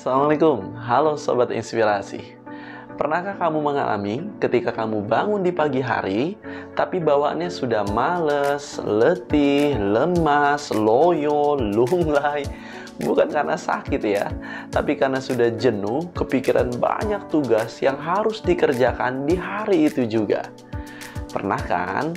Assalamualaikum, halo Sobat Inspirasi. Pernahkah kamu mengalami ketika kamu bangun di pagi hari, tapi bawaannya sudah males, letih, lemas, loyo, lunglai? Bukan karena sakit ya, tapi karena sudah jenuh, kepikiran banyak tugas yang harus dikerjakan di hari itu juga. Pernah kan?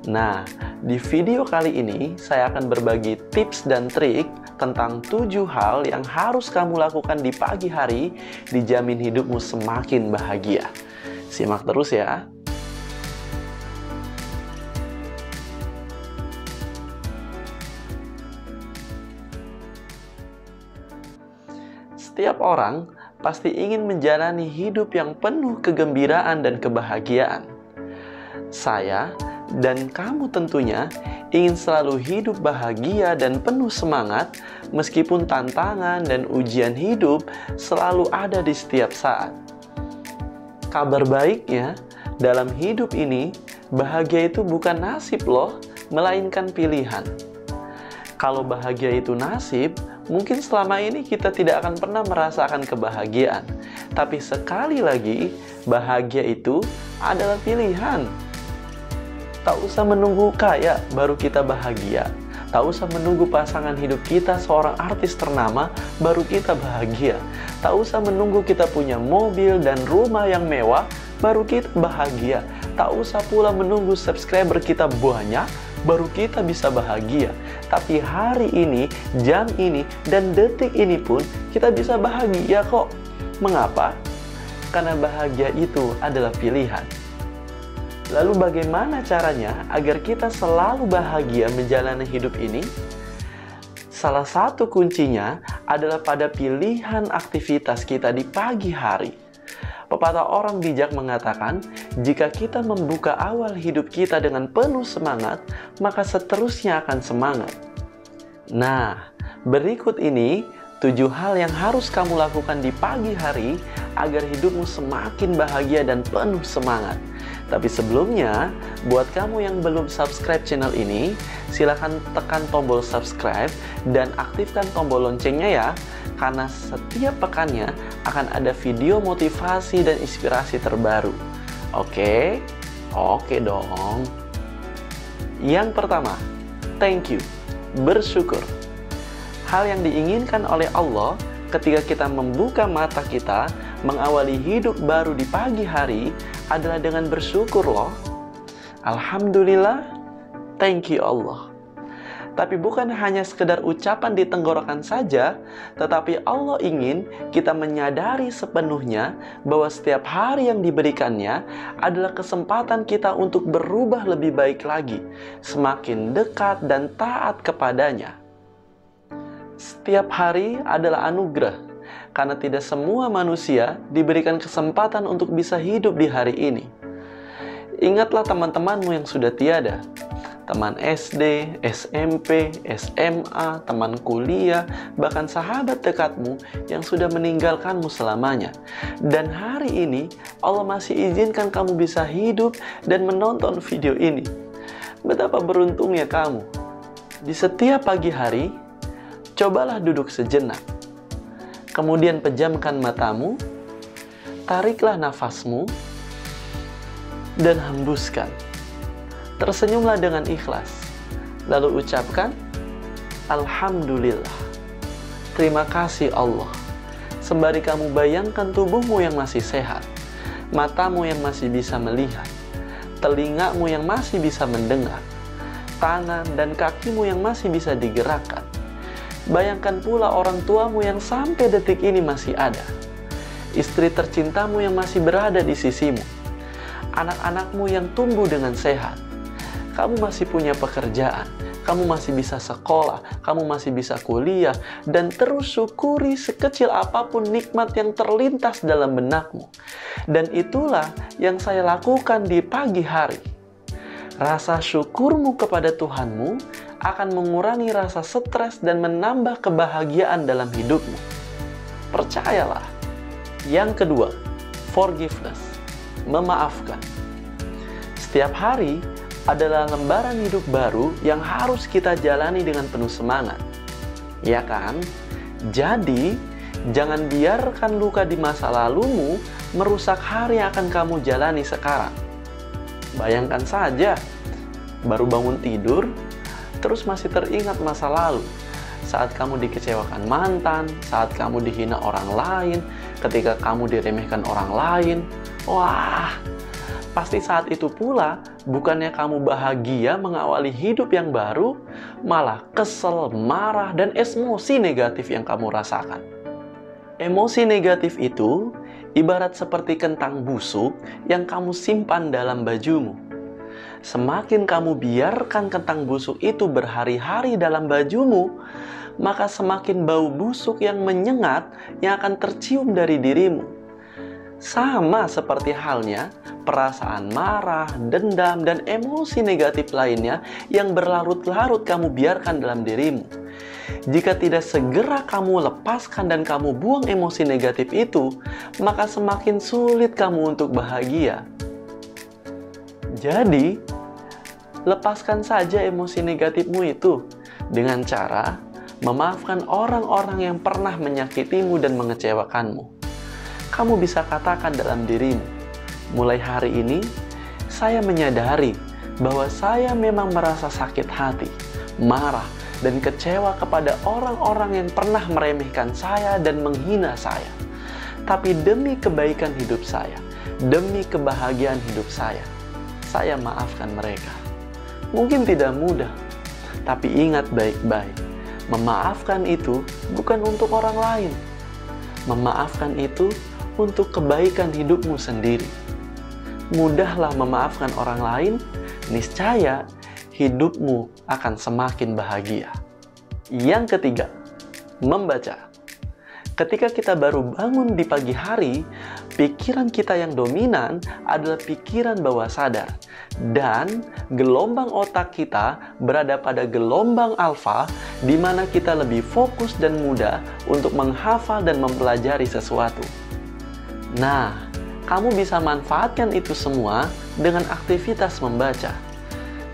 Nah, di video kali ini saya akan berbagi tips dan trik tentang 7 hal yang harus kamu lakukan di pagi hari, dijamin hidupmu semakin bahagia. Simak terus ya. Setiap orang pasti ingin menjalani hidup yang penuh kegembiraan dan kebahagiaan. Saya dan kamu tentunya ingin selalu hidup bahagia dan penuh semangat meskipun tantangan dan ujian hidup selalu ada di setiap saat. Kabar baiknya, dalam hidup ini, bahagia itu bukan nasib loh, melainkan pilihan. Kalau bahagia itu nasib, mungkin selama ini kita tidak akan pernah merasakan kebahagiaan. Tapi sekali lagi, bahagia itu adalah pilihan. Tak usah menunggu kaya baru kita bahagia. Tak usah menunggu pasangan hidup kita seorang artis ternama baru kita bahagia. Tak usah menunggu kita punya mobil dan rumah yang mewah baru kita bahagia. Tak usah pula menunggu subscriber kita banyak baru kita bisa bahagia. Tapi hari ini, jam ini, dan detik ini pun kita bisa bahagia kok. Mengapa? Karena bahagia itu adalah pilihan. Lalu bagaimana caranya agar kita selalu bahagia menjalani hidup ini? Salah satu kuncinya adalah pada pilihan aktivitas kita di pagi hari. Pepatah orang bijak mengatakan, jika kita membuka awal hidup kita dengan penuh semangat, maka seterusnya akan semangat. Nah, berikut ini 7 hal yang harus kamu lakukan di pagi hari agar hidupmu semakin bahagia dan penuh semangat. Tapi sebelumnya, buat kamu yang belum subscribe channel ini, silahkan tekan tombol subscribe dan aktifkan tombol loncengnya ya, karena setiap pekannya akan ada video motivasi dan inspirasi terbaru. Oke? Oke dong. Yang pertama, thank you, bersyukur. Hal yang diinginkan oleh Allah ketika kita membuka mata kita, mengawali hidup baru di pagi hari adalah dengan bersyukur loh. Alhamdulillah, thank you Allah. Tapi bukan hanya sekedar ucapan di tenggorokan saja, tetapi Allah ingin kita menyadari sepenuhnya bahwa setiap hari yang diberikannya adalah kesempatan kita untuk berubah lebih baik lagi, semakin dekat dan taat kepadanya. Setiap hari adalah anugerah, karena tidak semua manusia diberikan kesempatan untuk bisa hidup di hari ini. Ingatlah teman-temanmu yang sudah tiada. Teman SD, SMP, SMA, teman kuliah, bahkan sahabat dekatmu yang sudah meninggalkanmu selamanya. Dan hari ini, Allah masih izinkan kamu bisa hidup dan menonton video ini. Betapa beruntungnya kamu. Di setiap pagi hari, cobalah duduk sejenak. Kemudian pejamkan matamu, tariklah nafasmu, dan hembuskan. Tersenyumlah dengan ikhlas, lalu ucapkan, Alhamdulillah. Terima kasih Allah. Sembari kamu bayangkan tubuhmu yang masih sehat, matamu yang masih bisa melihat, telingamu yang masih bisa mendengar, tangan dan kakimu yang masih bisa digerakkan. Bayangkan pula orang tuamu yang sampai detik ini masih ada, istri tercintamu yang masih berada di sisimu, anak-anakmu yang tumbuh dengan sehat. Kamu masih punya pekerjaan, kamu masih bisa sekolah, kamu masih bisa kuliah, dan terus syukuri sekecil apapun nikmat yang terlintas dalam benakmu. Dan itulah yang saya lakukan di pagi hari. Rasa syukurmu kepada Tuhanmu akan mengurangi rasa stres dan menambah kebahagiaan dalam hidupmu. Percayalah. Yang kedua, forgiveness, memaafkan. Setiap hari adalah lembaran hidup baru yang harus kita jalani dengan penuh semangat. Ya kan? Jadi, Jangan biarkan luka di masa lalumu merusak hari yang akan kamu jalani sekarang. Bayangkan saja, baru bangun tidur, terus masih teringat masa lalu. Saat kamu dikecewakan mantan, saat kamu dihina orang lain, ketika kamu diremehkan orang lain. Wah, pasti saat itu pula, bukannya kamu bahagia mengawali hidup yang baru, malah kesel, marah, dan emosi negatif yang kamu rasakan. Emosi negatif itu ibarat seperti kentang busuk yang kamu simpan dalam bajumu. Semakin kamu biarkan kentang busuk itu berhari-hari dalam bajumu, maka semakin bau busuk yang menyengat yang akan tercium dari dirimu. Sama seperti halnya perasaan marah, dendam, dan emosi negatif lainnya yang berlarut-larut kamu biarkan dalam dirimu. Jika tidak segera kamu lepaskan dan kamu buang emosi negatif itu, maka semakin sulit kamu untuk bahagia. Jadi, lepaskan saja emosi negatifmu itu dengan cara memaafkan orang-orang yang pernah menyakitimu dan mengecewakanmu. Kamu bisa katakan dalam dirimu, mulai hari ini, saya menyadari bahwa saya memang merasa sakit hati, marah, dan kecewa kepada orang-orang yang pernah meremehkan saya dan menghina saya. Tapi demi kebaikan hidup saya, demi kebahagiaan hidup saya maafkan mereka. Mungkin tidak mudah, tapi ingat baik-baik, memaafkan itu bukan untuk orang lain. Memaafkan itu untuk kebaikan hidupmu sendiri. Mudahlah memaafkan orang lain, niscaya hidupmu akan semakin bahagia. Yang ketiga, membaca. Ketika kita baru bangun di pagi hari, pikiran kita yang dominan adalah pikiran bawah sadar. Dan gelombang otak kita berada pada gelombang alfa, di mana kita lebih fokus dan mudah untuk menghafal dan mempelajari sesuatu. Nah, kamu bisa manfaatkan itu semua dengan aktivitas membaca.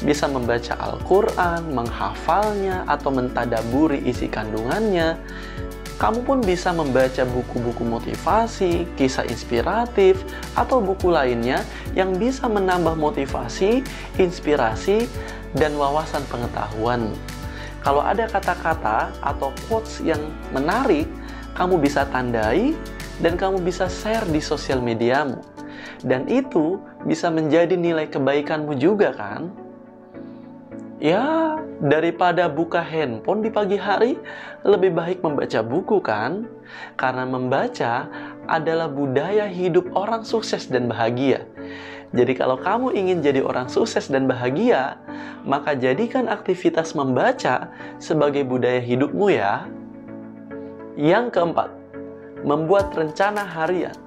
Bisa membaca Al-Quran, menghafalnya, atau mentadaburi isi kandungannya. Kamu pun bisa membaca buku-buku motivasi, kisah inspiratif, atau buku lainnya yang bisa menambah motivasi, inspirasi, dan wawasan pengetahuanmu. Kalau ada kata-kata atau quotes yang menarik, kamu bisa tandai dan kamu bisa share di sosial mediamu. Dan itu bisa menjadi nilai kebaikanmu juga kan? Ya, daripada buka handphone di pagi hari, lebih baik membaca buku kan? Karena membaca adalah budaya hidup orang sukses dan bahagia. Jadi kalau kamu ingin jadi orang sukses dan bahagia, maka jadikan aktivitas membaca sebagai budaya hidupmu ya. Yang keempat, membuat rencana harian.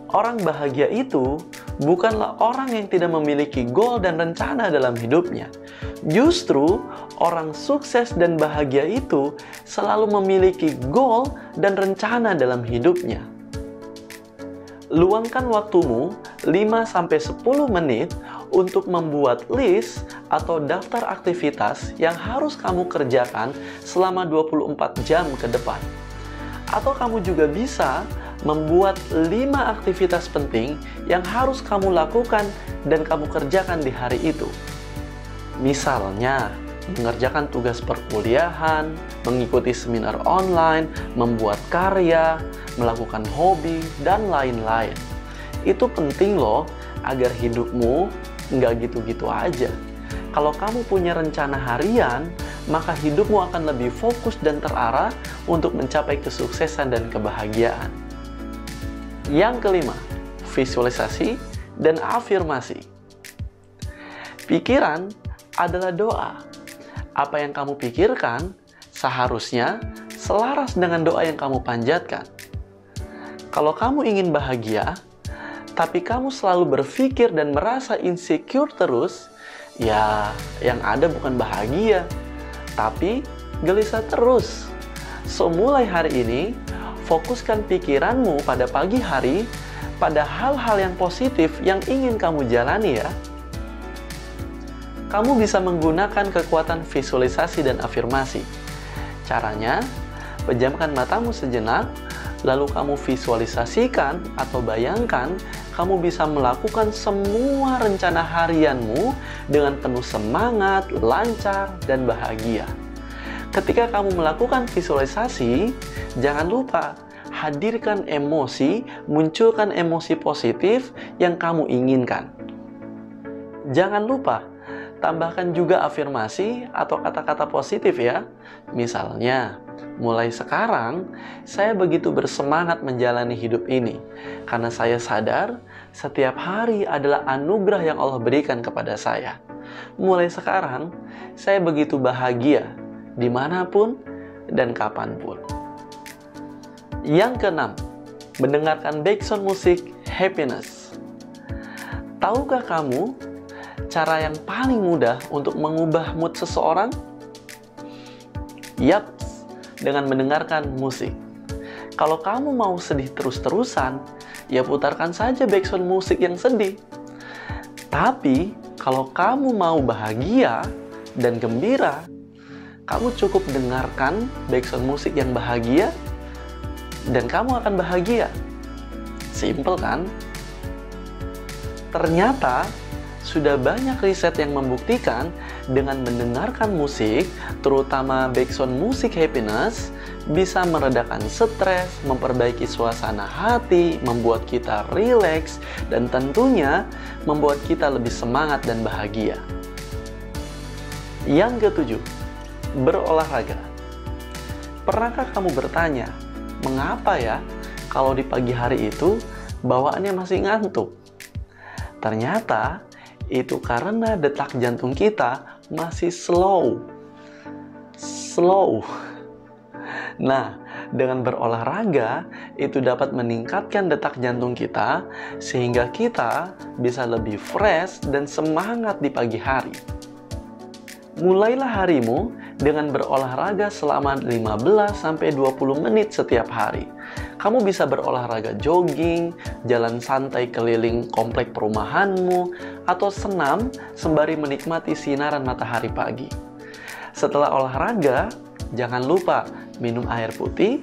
Orang bahagia itu bukanlah orang yang tidak memiliki goal dan rencana dalam hidupnya. Justru, orang sukses dan bahagia itu selalu memiliki goal dan rencana dalam hidupnya. Luangkan waktumu 5-10 menit untuk membuat list atau daftar aktivitas yang harus kamu kerjakan selama 24 jam ke depan. Atau kamu juga bisa membuat 5 aktivitas penting yang harus kamu lakukan dan kamu kerjakan di hari itu. Misalnya, mengerjakan tugas perkuliahan, mengikuti seminar online, membuat karya, melakukan hobi, dan lain-lain. Itu penting loh, agar hidupmu nggak gitu-gitu aja. Kalau kamu punya rencana harian, maka hidupmu akan lebih fokus dan terarah untuk mencapai kesuksesan dan kebahagiaan. Yang kelima, visualisasi dan afirmasi. Pikiran adalah doa. Apa yang kamu pikirkan seharusnya selaras dengan doa yang kamu panjatkan. Kalau kamu ingin bahagia, tapi kamu selalu berpikir dan merasa insecure terus, ya yang ada bukan bahagia, tapi gelisah terus. So, mulai hari ini, fokuskan pikiranmu pada pagi hari, pada hal-hal yang positif yang ingin kamu jalani ya. Kamu bisa menggunakan kekuatan visualisasi dan afirmasi. Caranya, Pejamkan matamu sejenak, lalu kamu visualisasikan atau bayangkan kamu bisa melakukan semua rencana harianmu dengan penuh semangat, lancar, dan bahagia. Ketika kamu melakukan visualisasi, jangan lupa hadirkan emosi, munculkan emosi positif yang kamu inginkan. Jangan lupa tambahkan juga afirmasi atau kata-kata positif ya. Misalnya, mulai sekarang saya begitu bersemangat menjalani hidup ini karena saya sadar setiap hari adalah anugerah yang Allah berikan kepada saya. Mulai sekarang saya begitu bahagia dimanapun dan kapanpun. Yang keenam, mendengarkan background musik happiness. Tahukah kamu cara yang paling mudah untuk mengubah mood seseorang? Yap, dengan mendengarkan musik. Kalau kamu mau sedih terus-terusan, ya putarkan saja background musik yang sedih. Tapi, kalau kamu mau bahagia dan gembira, kamu cukup dengarkan background musik yang bahagia, dan kamu akan bahagia. Simple kan? Ternyata, sudah banyak riset yang membuktikan dengan mendengarkan musik, terutama background musik happiness, bisa meredakan stres, memperbaiki suasana hati, membuat kita rileks, dan tentunya membuat kita lebih semangat dan bahagia. Yang ketujuh, berolahraga. Pernahkah kamu bertanya, mengapa ya kalau di pagi hari itu bawaannya masih ngantuk? Ternyata itu karena detak jantung kita masih slow. Nah, dengan berolahraga itu dapat meningkatkan detak jantung kita sehingga kita bisa lebih fresh dan semangat di pagi hari. Mulailah harimu dengan berolahraga selama 15-20 menit setiap hari. Kamu bisa berolahraga jogging, jalan santai keliling komplek perumahanmu, atau senam sembari menikmati sinaran matahari pagi. Setelah olahraga, jangan lupa minum air putih,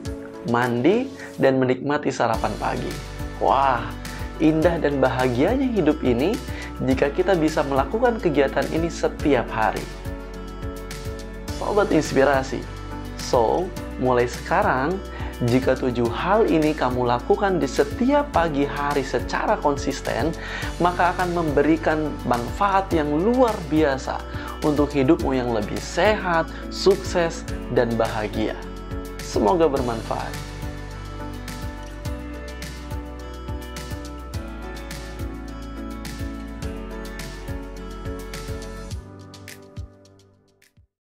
mandi, dan menikmati sarapan pagi. Wah, indah dan bahagianya hidup ini jika kita bisa melakukan kegiatan ini setiap hari. Sobat Inspirasi, mulai sekarang, jika 7 hal ini kamu lakukan di setiap pagi hari secara konsisten, maka akan memberikan manfaat yang luar biasa untuk hidupmu yang lebih sehat, sukses, dan bahagia. Semoga bermanfaat.